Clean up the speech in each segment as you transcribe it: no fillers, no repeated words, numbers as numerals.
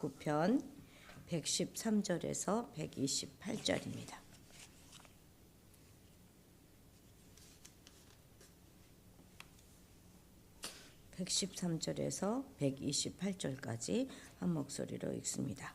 9편 113절에서 128절입니다. (113절에서) 128절까지 한 목소리로 읽습니다.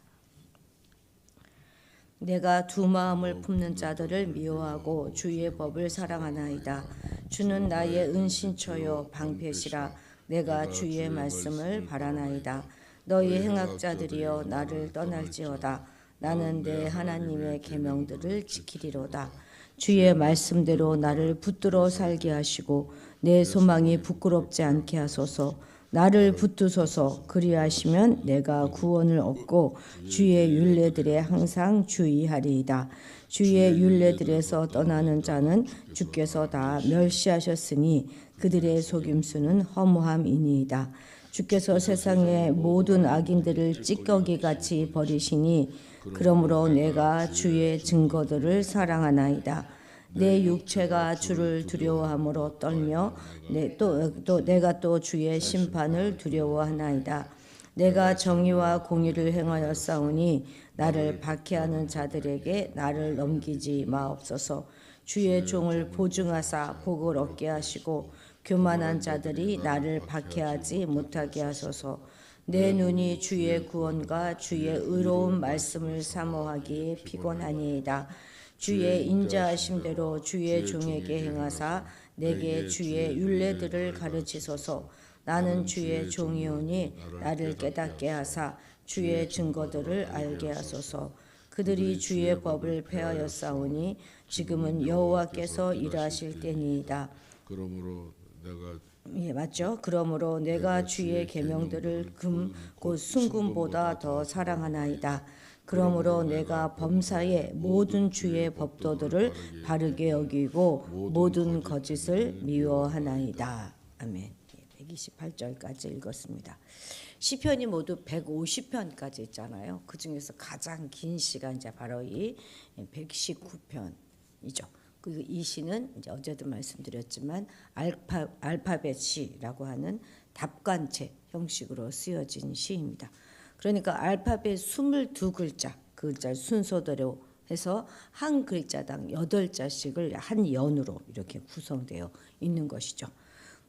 내가 두 마음을 품는 자들을 미워하고 주의 법을 사랑하나이다. 주는 나의 은신처요 방패시라. 내가 주의 말씀을 바라나이다. 너희 행악자들이여 나를 떠날지어다. 나는 내 하나님의 계명들을 지키리로다. 주의 말씀대로 나를 붙들어 살게 하시고 내 소망이 부끄럽지 않게 하소서. 나를 붙드소서. 그리하시면 내가 구원을 얻고 주의 율례들에 항상 주의하리이다. 주의 율례들에서 떠나는 자는 주께서 다 멸시하셨으니 그들의 속임수는 허무함이니이다. 주께서 세상의 모든 악인들을 찌꺼기같이 버리시니 그러므로 내가 주의 증거들을 사랑하나이다. 내 육체가 주를 두려워함으로 떨며 내가 또 주의 심판을 두려워하나이다. 내가 정의와 공의를 행하여 싸우니 나를 박해하는 자들에게 나를 넘기지 마옵소서. 주의 종을 보증하사 복을 얻게 하시고 교만한 자들이 나를 박해하지 못하게 하소서. 내 눈이 주의 구원과 주의 의로운 말씀을 사모하기에 피곤하니이다. 주의 인자하심대로 주의 종에게 행하사 내게 주의 율례들을 가르치소서. 나는 주의 종이오니 나를 깨닫게 하사 주의 증거들을 알게 하소서. 그들이 주의 법을 폐하였사오니 지금은 여호와께서 일하실 때니이다. 그러므로 내가 맞죠? 그러므로 내가 주의 계명들을 금 곧 순금보다 더 사랑하나이다. 그러므로 내가 범사에 모든 주의 법도들을 바르게 여기고 모든 거짓을 미워하나이다. 아멘. 128절까지 읽었습니다. 시편이 모두 150편까지 있잖아요. 그 중에서 가장 긴 시가 이제 바로 이 119편이죠. 그리고 이 시는 이제 어제도 말씀드렸지만 알파벳 시라고 하는 답관체 형식으로 쓰여진 시입니다. 그러니까 알파벳 22글자, 그 글자 순서대로 해서 한 글자당 8자씩을 한 연으로 이렇게 구성되어 있는 것이죠.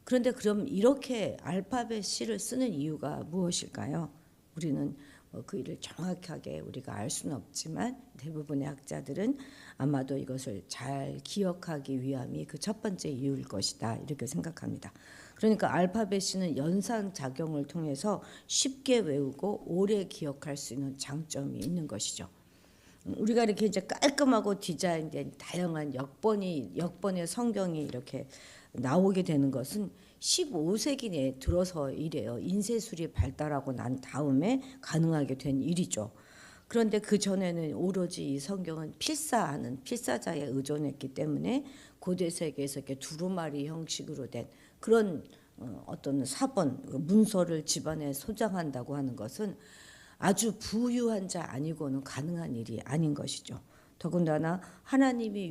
그런데 그럼 이렇게 알파벳 C를 쓰는 이유가 무엇일까요? 우리는 그 일을 정확하게 우리가 알 수는 없지만 대부분의 학자들은 아마도 이것을 잘 기억하기 위함이 그 첫 번째 이유일 것이다 이렇게 생각합니다. 그러니까 알파벳 C는 연상작용을 통해서 쉽게 외우고 오래 기억할 수 있는 장점이 있는 것이죠. 우리가 이렇게 이제 깔끔하고 디자인된 다양한 역번의 성경이 이렇게 나오게 되는 것은 15세기에 들어서 이래요. 인쇄술이 발달하고 난 다음에 가능하게 된 일이죠. 그런데 그 전에는 오로지 이 성경은 필사자에 의존했기 때문에 고대 세계에서 이렇게 두루마리 형식으로 된 그런 어떤 사본 문서를 집안에 소장한다고 하는 것은 아주 부유한 자 아니고는 가능한 일이 아닌 것이죠. 더군다나 하나님의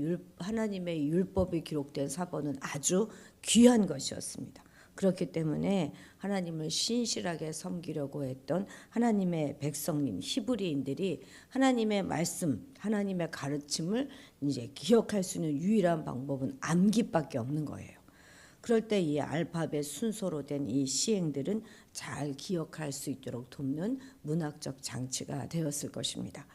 율법이 기록된 사본은 아주 귀한 것이었습니다. 그렇기 때문에 하나님을 신실하게 섬기려고 했던 하나님의 백성님 히브리인들이 하나님의 말씀, 하나님의 가르침을 이제 기억할 수 있는 유일한 방법은 암기밖에 없는 거예요. 그럴 때 이 알파벳 순서로 된 이 시행들은 잘 기억할 수 있도록 돕는 문학적 장치가 되었을 것입니다.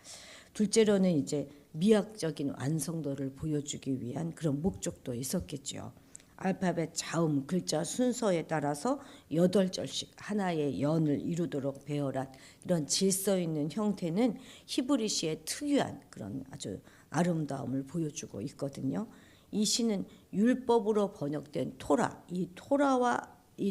둘째로는 이제 미학적인 완성도를 보여주기 위한 그런 목적도 있었겠죠. 알파벳 자음 글자 순서에 따라서 8절씩 하나의 연을 이루도록 배열한 이런 질서 있는 형태는 히브리시의 특유한 그런 아주 아름다움을 보여주고 있거든요. 이 시는 율법으로 번역된 토라, 이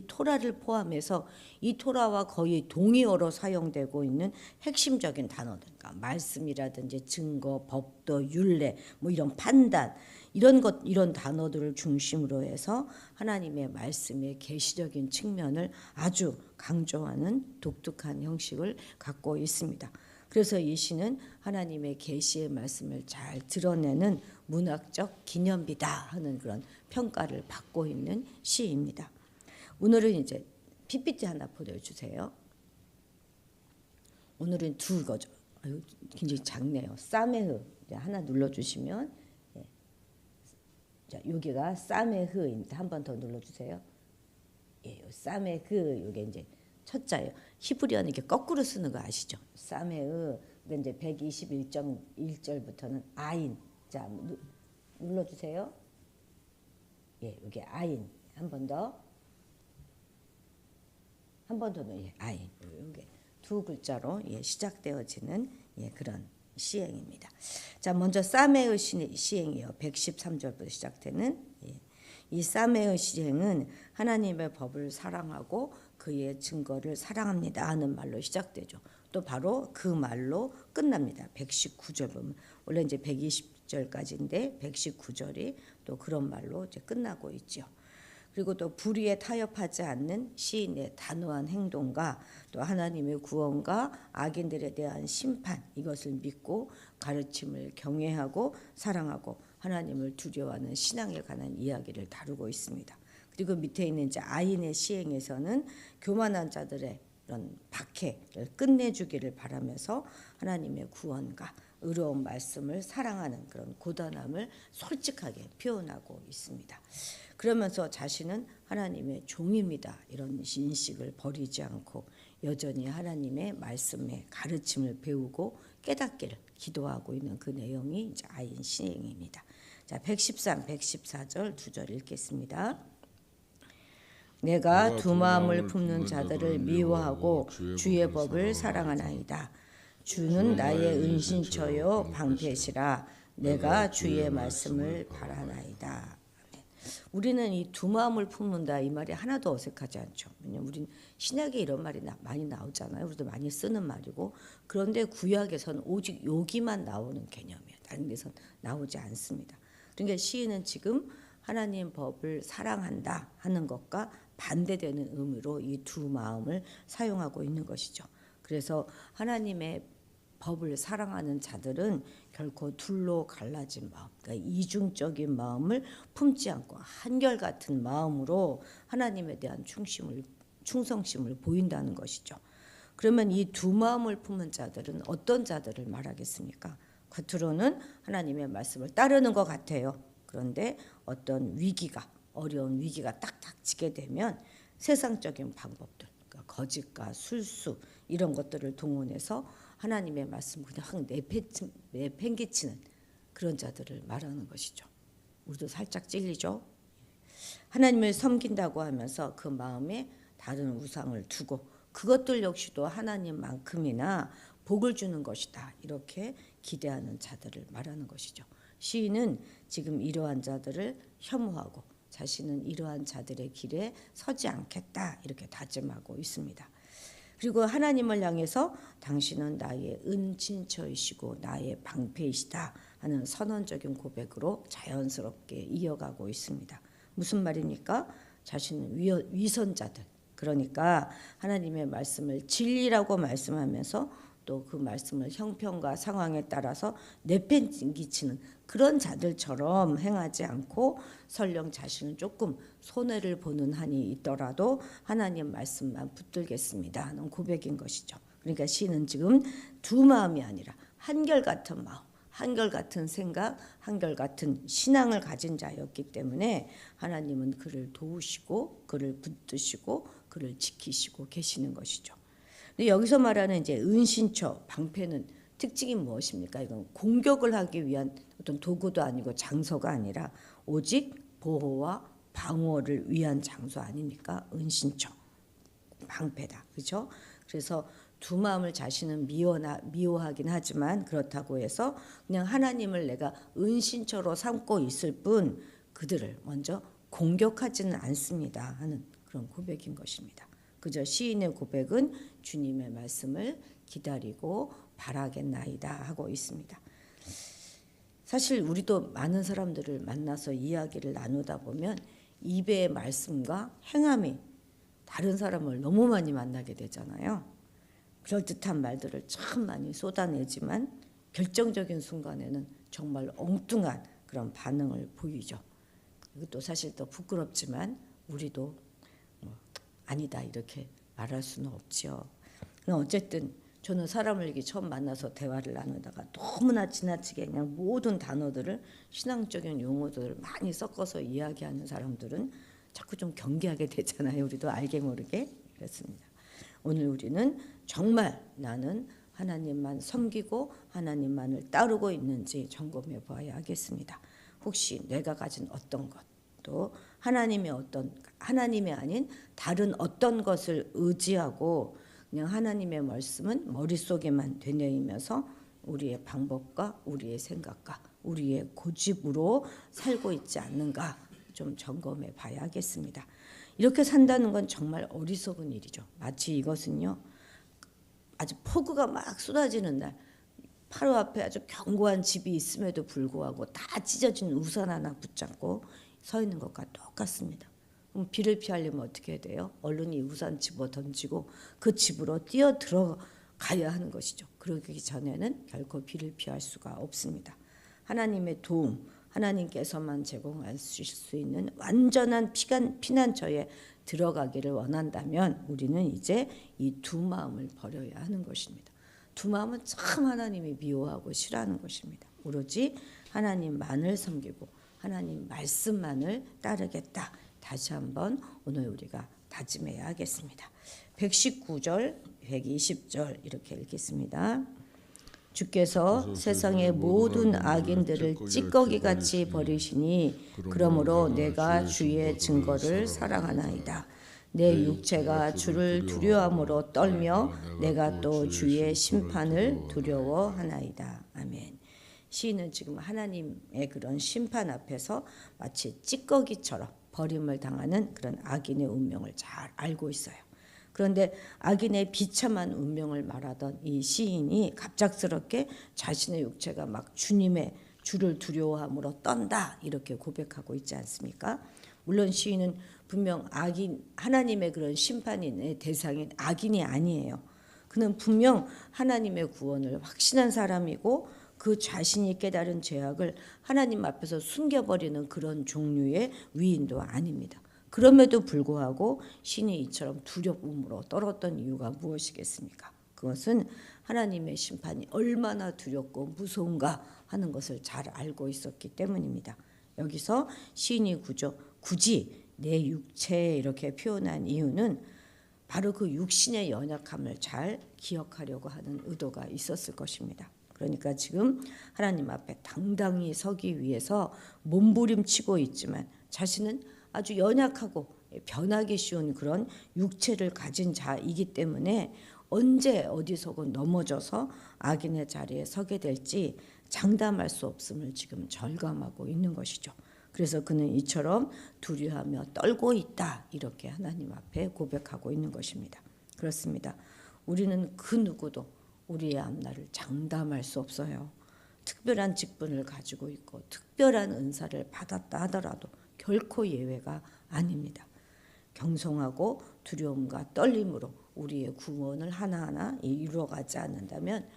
토라를 포함해서 이 토라와 거의 동의어로 사용되고 있는 핵심적인 단어들, 그러니까 말씀이라든지 증거, 법도, 율례, 뭐 이런 판단, 이런 단어들을 중심으로 해서 하나님의 말씀의 계시적인 측면을 아주 강조하는 독특한 형식을 갖고 있습니다. 그래서 이 시는 하나님의 계시의 말씀을 잘 드러내는 문학적 기념비다 하는 그런 평가를 받고 있는 시입니다. 오늘은 이제 PPT 하나 보여주세요. 오늘은 두 거죠. 아유, 굉장히 작네요. 사메흐 하나 눌러주시면, 예. 자, 여기가 사메흐입니다. 한 번 더 눌러주세요. 예, 사메흐 요게 이제 첫 자예요. 히브리어는 이렇게 거꾸로 쓰는 거 아시죠? 사메흐. 근데 이제 121절부터는 아인. 자, 눌러주세요. 예, 이게 아인. 한 번 더. 한 번 더 예, 아인. 이게 두 글자로 예, 시작되어지는 예, 그런 시행입니다. 자, 먼저 사메의 시행이요. 113절부터 시작되는 예. 이 사메의 시행은 하나님의 법을 사랑하고 그의 증거를 사랑합니다 하는 말로 시작되죠. 또 바로 그 말로 끝납니다. 119절 보면 원래 이제 120절까지인데 119절이 또 그런 말로 이제 끝나고 있죠. 그리고 또 불의에 타협하지 않는 시인의 단호한 행동과 또 하나님의 구원과 악인들에 대한 심판, 이것을 믿고 가르침을 경외하고 사랑하고 하나님을 두려워하는 신앙에 관한 이야기를 다루고 있습니다. 그리고 밑에 있는 이제 아인의 시행에서는 교만한 자들의 이런 박해를 끝내주기를 바라면서 하나님의 구원과 의로운 말씀을 사랑하는 그런 고단함을 솔직하게 표현하고 있습니다. 그러면서 자신은 하나님의 종입니다. 이런 인식을 버리지 않고 여전히 하나님의 말씀의 가르침을 배우고 깨닫기를 기도하고 있는 그 내용이 이제 아인 시행입니다. 자, 113, 114절 두 절 읽겠습니다. 내가 두 마음을 품는 자들을 미워하고 주의 법을 사랑하나이다. 주는 나의 은신처요 방패시라. 내가 주의 말씀을 바라나이다. 우리는 이 두 마음을 품는다 이 말이 하나도 어색하지 않죠. 왜냐하면 우리는 신약에 이런 말이 많이 나오잖아요. 우리도 많이 쓰는 말이고, 그런데 구약에서는 오직 여기만 나오는 개념이에요. 다른 데서는 나오지 않습니다. 그러니까 시인은 지금 하나님 법을 사랑한다 하는 것과 반대되는 의미로 이 두 마음을 사용하고 있는 것이죠. 그래서 하나님의 법을 사랑하는 자들은 결코 둘로 갈라진 마음, 그러니까 이중적인 마음을 품지 않고 한결같은 마음으로 하나님에 대한 충성심을 보인다는 것이죠. 그러면 이 두 마음을 품은 자들은 어떤 자들을 말하겠습니까? 겉으로는 하나님의 말씀을 따르는 것 같아요. 그런데 어떤 위기가, 어려운 위기가 딱 닥치게 되면 세상적인 방법들, 그러니까 거짓과 술수 이런 것들을 동원해서 하나님의 말씀 그냥 확 내팽개치는 그런 자들을 말하는 것이죠. 우리도 살짝 찔리죠. 하나님을 섬긴다고 하면서 그 마음에 다른 우상을 두고 그것들 역시도 하나님만큼이나 복을 주는 것이다. 이렇게 기대하는 자들을 말하는 것이죠. 시인은 지금 이러한 자들을 혐오하고 자신은 이러한 자들의 길에 서지 않겠다. 이렇게 다짐하고 있습니다. 그리고 하나님을 향해서 당신은 나의 은친처이시고 나의 방패이시다 하는 선언적인 고백으로 자연스럽게 이어가고 있습니다. 무슨 말입니까? 자신은 위선자들, 그러니까 하나님의 말씀을 진리라고 말씀하면서 또 그 말씀을 형편과 상황에 따라서 내팽개치는 그런 자들처럼 행하지 않고 설령 자신은 조금 손해를 보는 한이 있더라도 하나님 말씀만 붙들겠습니다 하는 고백인 것이죠. 그러니까 시인은 지금 두 마음이 아니라 한결같은 마음, 한결같은 생각, 한결같은 신앙을 가진 자였기 때문에 하나님은 그를 도우시고 그를 붙드시고 그를 지키시고 계시는 것이죠. 근데 여기서 말하는 이제 은신처, 방패는 특징이 무엇입니까? 이건 공격을 하기 위한 어떤 도구도 아니고 장소가 아니라 오직 보호와 방어를 위한 장소 아닙니까? 은신처, 방패다. 그렇죠? 그래서 두 마음을 자신은 미워하긴 하지만 그렇다고 해서 그냥 하나님을 내가 은신처로 삼고 있을 뿐 그들을 먼저 공격하지는 않습니다 하는 그런 고백인 것입니다. 그저 시인의 고백은 주님의 말씀을 기다리고 바라겠나이다 하고 있습니다. 사실 우리도 많은 사람들을 만나서 이야기를 나누다 보면 입의 말씀과 행함이 다른 사람을 너무 많이 만나게 되잖아요. 그럴듯한 말들을 참 많이 쏟아내지만 결정적인 순간에는 정말 엉뚱한 그런 반응을 보이죠. 이것도 사실 더 부끄럽지만 우리도 아니다 이렇게 말할 수는 없죠. 그럼 어쨌든 저는 사람을 이렇게 처음 만나서 대화를 나누다가 너무나 지나치게 그냥 모든 단어들을 신앙적인 용어들을 많이 섞어서 이야기하는 사람들은 자꾸 좀 경계하게 되잖아요. 우리도 알게 모르게. 그렇습니다. 오늘 우리는 정말 나는 하나님만 섬기고 하나님만을 따르고 있는지 점검해 보아야 하겠습니다. 혹시 내가 가진 어떤 것, 또 하나님의 아닌 다른 어떤 것을 의지하고 그냥 하나님의 말씀은 머릿속에만 되뇌이면서 우리의 방법과 우리의 생각과 우리의 고집으로 살고 있지 않는가 좀 점검해 봐야 하겠습니다. 이렇게 산다는 건 정말 어리석은 일이죠. 마치 이것은요, 아주 폭우가 막 쏟아지는 날 바로 앞에 아주 견고한 집이 있음에도 불구하고 다 찢어진 우산 하나 붙잡고 서 있는 것과 똑같습니다. 그럼 비를 피하려면 어떻게 해야 돼요? 얼른 이 우산 집어 던지고 그 집으로 뛰어 들어가야 하는 것이죠. 그러기 전에는 결코 비를 피할 수가 없습니다. 하나님의 도움, 하나님께서만 제공하실 수 있는 완전한 피난처에 들어가기를 원한다면 우리는 이제 이 두 마음을 버려야 하는 것입니다. 두 마음은 참 하나님이 미워하고 싫어하는 것입니다. 오로지 하나님만을 섬기고 하나님 말씀만을 따르겠다. 다시 한번 오늘 우리가 다짐해야 하겠습니다. 119절, 120절 이렇게 읽겠습니다. 주께서 세상의 모든 악인들을 찌꺼기같이 버리시니 그러므로 내가 주의 증거를 사랑하나이다. 내 육체가 주를 두려움으로 떨며 내가 또 주의 심판을 두려워하나이다. 아멘. 시인은 지금 하나님의 그런 심판 앞에서 마치 찌꺼기처럼 버림을 당하는 그런 악인의 운명을 잘 알고 있어요. 그런데 악인의 비참한 운명을 말하던 이 시인이 갑작스럽게 자신의 육체가 막 주를 두려워함으로 떤다 이렇게 고백하고 있지 않습니까? 물론 시인은 분명 하나님의 그런 심판의 대상인 악인이 아니에요. 그는 분명 하나님의 구원을 확신한 사람이고 그 자신이 깨달은 죄악을 하나님 앞에서 숨겨버리는 그런 종류의 위인도 아닙니다. 그럼에도 불구하고 신이 이처럼 두려움으로 떨었던 이유가 무엇이겠습니까? 그것은 하나님의 심판이 얼마나 두렵고 무서운가 하는 것을 잘 알고 있었기 때문입니다. 여기서 시인이 굳이 내 육체 이렇게 표현한 이유는 바로 그 육신의 연약함을 잘 기억하려고 하는 의도가 있었을 것입니다. 그러니까 지금 하나님 앞에 당당히 서기 위해서 몸부림치고 있지만 자신은 아주 연약하고 변하기 쉬운 그런 육체를 가진 자이기 때문에 언제 어디서건 넘어져서 악인의 자리에 서게 될지 장담할 수 없음을 지금 절감하고 있는 것이죠. 그래서 그는 이처럼 두려워하며 떨고 있다 이렇게 하나님 앞에 고백하고 있는 것입니다. 그렇습니다. 우리는 그 누구도 우리의 앞날을 장담할 수 없어요. 특별한 직분을 가지고 있고 특별한 은사를 받았다 하더라도 결코 예외가 아닙니다. 경성하고 두려움과 떨림으로 우리의 구원을 하나하나 이루어가지 않는다면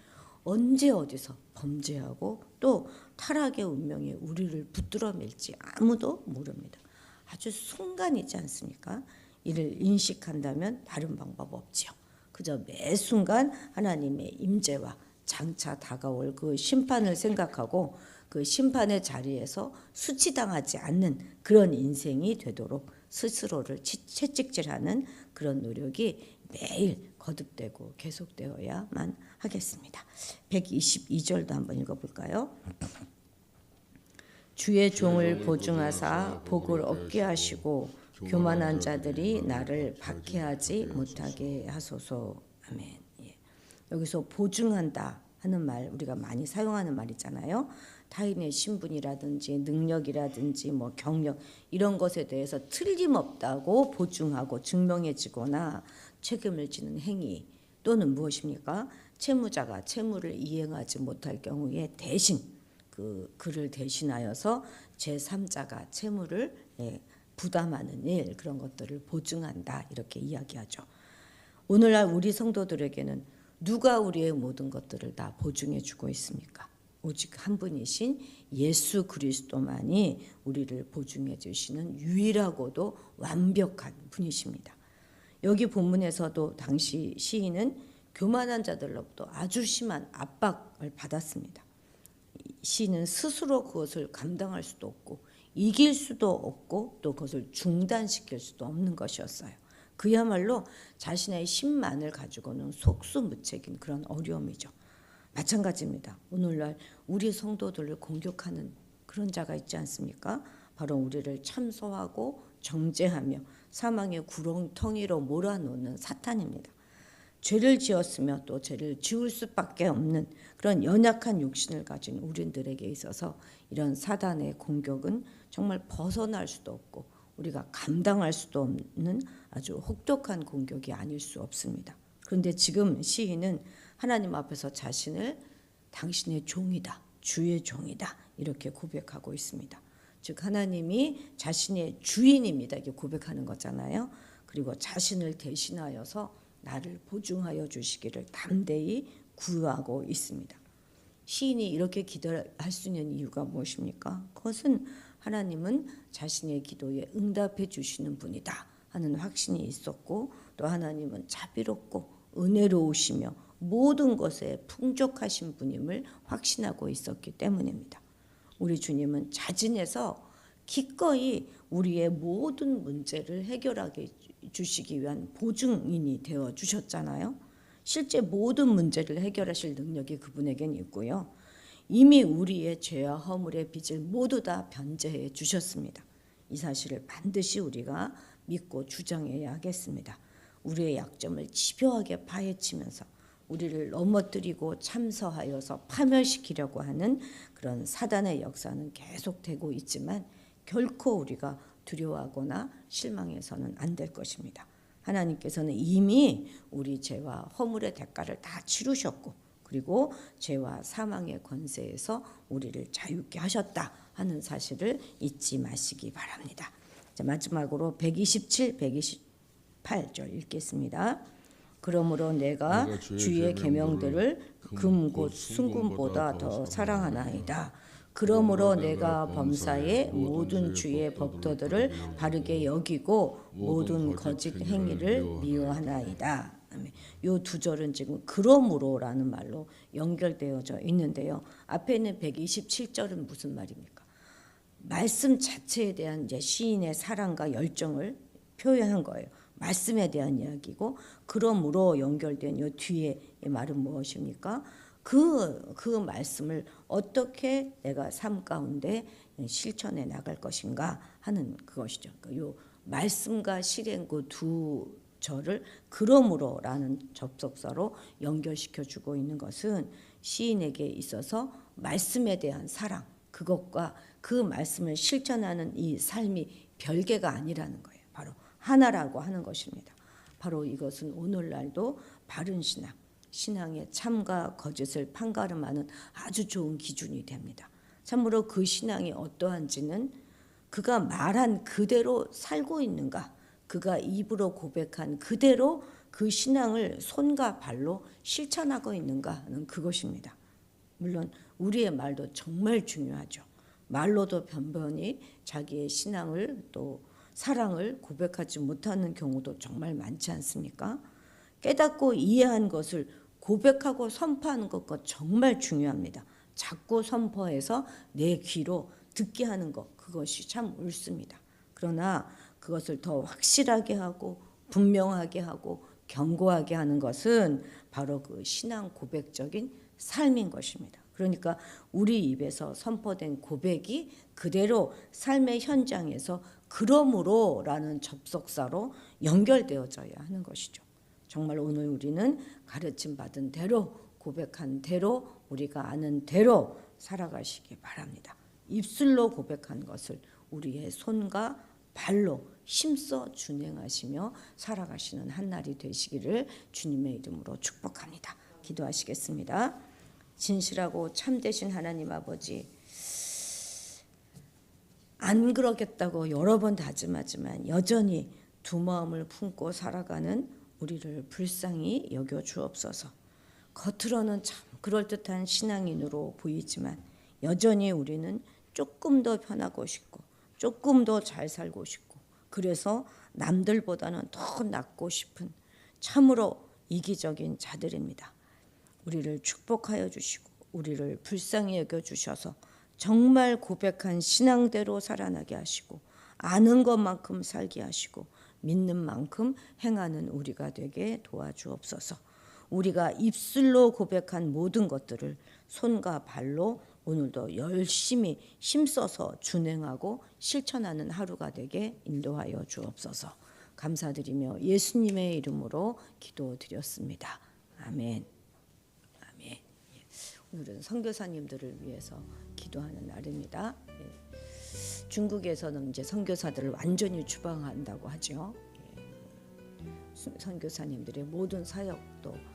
언제 어디서 범죄하고 또 타락의 운명이 우리를 붙들어 밀지 아무도 모릅니다. 아주 순간이지 않습니까? 이를 인식한다면 다른 방법 없지요. 그저 매 순간 하나님의 임재와 장차 다가올 그 심판을 생각하고 그 심판의 자리에서 수치당하지 않는 그런 인생이 되도록 스스로를 채찍질하는 그런 노력이 매일 거듭되고 계속되어야만 하겠습니다. 122절도 한번 읽어볼까요? 주의 종을 보증하사 복을 얻게 하시고 교만한 자들이 나를 박해하지 못하게 하소서. 아멘. 예. 여기서 보증한다 하는 말 우리가 많이 사용하는 말이잖아요. 타인의 신분이라든지 능력이라든지 뭐 경력 이런 것에 대해서 틀림없다고 보증하고 증명해지거나 책임을 지는 행위 또는 무엇입니까? 채무자가 채무를 이행하지 못할 경우에 대신 그를 대신하여서 제3자가 채무를 부담하는 일 그런 것들을 보증한다 이렇게 이야기하죠. 오늘날 우리 성도들에게는 누가 우리의 모든 것들을 다 보증해 주고 있습니까? 오직 한 분이신 예수 그리스도만이 우리를 보증해 주시는 유일하고도 완벽한 분이십니다. 여기 본문에서도 당시 시인은 교만한 자들로부터 아주 심한 압박을 받았습니다. 시인은 스스로 그것을 감당할 수도 없고 이길 수도 없고 또 그것을 중단시킬 수도 없는 것이었어요. 그야말로 자신의 힘만을 가지고는 속수무책인 그런 어려움이죠. 마찬가지입니다. 오늘날 우리 성도들을 공격하는 그런 자가 있지 않습니까? 바로 우리를 참소하고 정죄하며 사망의 구렁텅이로 몰아넣는 사탄입니다. 죄를 지었으며 또 죄를 지을 수밖에 없는 그런 연약한 육신을 가진 우리들에게 있어서 이런 사단의 공격은 정말 벗어날 수도 없고 우리가 감당할 수도 없는 아주 혹독한 공격이 아닐 수 없습니다. 그런데 지금 시인은 하나님 앞에서 자신을 당신의 종이다, 주의 종이다 이렇게 고백하고 있습니다. 즉 하나님이 자신의 주인입니다. 이게 고백하는 거잖아요. 그리고 자신을 대신하여서 나를 보증하여 주시기를 담대히 구하고 있습니다. 시인이 이렇게 기도할 수 있는 이유가 무엇입니까? 그것은 하나님은 자신의 기도에 응답해 주시는 분이다 하는 확신이 있었고 또 하나님은 자비롭고 은혜로우시며 모든 것에 풍족하신 분임을 확신하고 있었기 때문입니다. 우리 주님은 자진해서 기꺼이 우리의 모든 문제를 해결하게 주시기 위한 보증인이 되어 주셨잖아요. 실제 모든 문제를 해결하실 능력이 그분에겐 있고요. 이미 우리의 죄와 허물의 빚을 모두 다 변제해 주셨습니다. 이 사실을 반드시 우리가 믿고 주장해야 하겠습니다. 우리의 약점을 집요하게 파헤치면서 우리를 넘어뜨리고 참서하여서 파멸시키려고 하는 그런 사단의 역사는 계속되고 있지만 결코 우리가 두려워하거나 실망해서는 안 될 것입니다. 하나님께서는 이미 우리 죄와 허물의 대가를 다 치르셨고 그리고 죄와 사망의 권세에서 우리를 자유케 하셨다 하는 사실을 잊지 마시기 바랍니다. 자, 마지막으로 127, 128절 읽겠습니다. 그러므로 내가 주의 계명들을 금 곧 순금보다 더 사랑하나이다. 그러므로 내가 범사의 모든 주의 법도들을 바르게 여기고 모든 거짓 행위를 미워하나이다. 이 두 절은 지금 그러므로라는 말로 연결되어져 있는데요. 앞에 있는 127절은 무슨 말입니까? 말씀 자체에 대한 이제 시인의 사랑과 열정을 표현한 거예요. 말씀에 대한 이야기고 그러므로 연결된 이 뒤에 말은 무엇입니까? 그 말씀을 어떻게 내가 삶 가운데 실천해 나갈 것인가 하는 그것이죠. 이 말씀과 실행 그 두 절을 그러므로라는 접속사로 연결시켜 주고 있는 것은 시인에게 있어서 말씀에 대한 사랑 그것과 그 말씀을 실천하는 이 삶이 별개가 아니라는 거예요. 바로 하나라고 하는 것입니다. 바로 이것은 오늘날도 바른 신앙, 신앙의 참과 거짓을 판가름하는 아주 좋은 기준이 됩니다. 참으로 그 신앙이 어떠한지는 그가 말한 그대로 살고 있는가, 그가 입으로 고백한 그대로 그 신앙을 손과 발로 실천하고 있는가는 그것입니다. 물론 우리의 말도 정말 중요하죠. 말로도 변변히 자기의 신앙을 또 사랑을 고백하지 못하는 경우도 정말 많지 않습니까? 깨닫고 이해한 것을 고백하고 선포하는 것과 정말 중요합니다. 자꾸 선포해서 내 귀로 듣게 하는 것 그것이 참 옳습니다. 그러나 그것을 더 확실하게 하고 분명하게 하고 견고하게 하는 것은 바로 그 신앙 고백적인 삶인 것입니다. 그러니까 우리 입에서 선포된 고백이 그대로 삶의 현장에서 그러므로라는 접속사로 연결되어져야 하는 것이죠. 정말 오늘 우리는 가르침 받은 대로 고백한 대로 우리가 아는 대로 살아가시기 바랍니다. 입술로 고백한 것을 우리의 손과 발로 힘써 준행하시며 살아가시는 한날이 되시기를 주님의 이름으로 축복합니다. 기도하시겠습니다. 진실하고 참되신 하나님 아버지, 안 그러겠다고 여러 번 다짐하지만 여전히 두 마음을 품고 살아가는 우리를 불쌍히 여겨 주옵소서. 겉으로는 참 그럴듯한 신앙인으로 보이지만 여전히 우리는 조금 더 편하고 싶고 조금 더 잘 살고 싶고 그래서 남들보다는 더 낫고 싶은 참으로 이기적인 자들입니다. 우리를 축복하여 주시고 우리를 불쌍히 여겨 주셔서 정말 고백한 신앙대로 살아나게 하시고 아는 것만큼 살게 하시고 믿는 만큼 행하는 우리가 되게 도와주옵소서. 우리가 입술로 고백한 모든 것들을 손과 발로 오늘도 열심히 힘써서 준행하고 실천하는 하루가 되게 인도하여 주옵소서. 감사드리며 예수님의 이름으로 기도드렸습니다. 아멘. 아멘. 예. 오늘은 선교사님들을 위해서 기도하는 날입니다. 예. 중국에서는 이제 선교사들을 완전히 추방한다고 하죠. 예. 선교사님들의 모든 사역도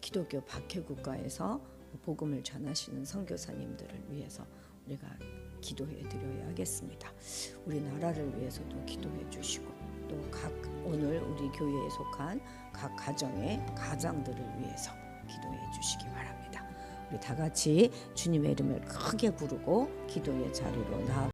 기독교 박해국가에서 복음을 전하시는 선교사님들을 위해서 우리가 기도해 드려야 하겠습니다. 우리나라를 위해서도 기도해 주시고 또 오늘 우리 교회에 속한 각 가정의 가장들을 위해서 기도해 주시기 바랍니다. 우리 다 같이 주님의 이름을 크게 부르고 기도의 자리로 나아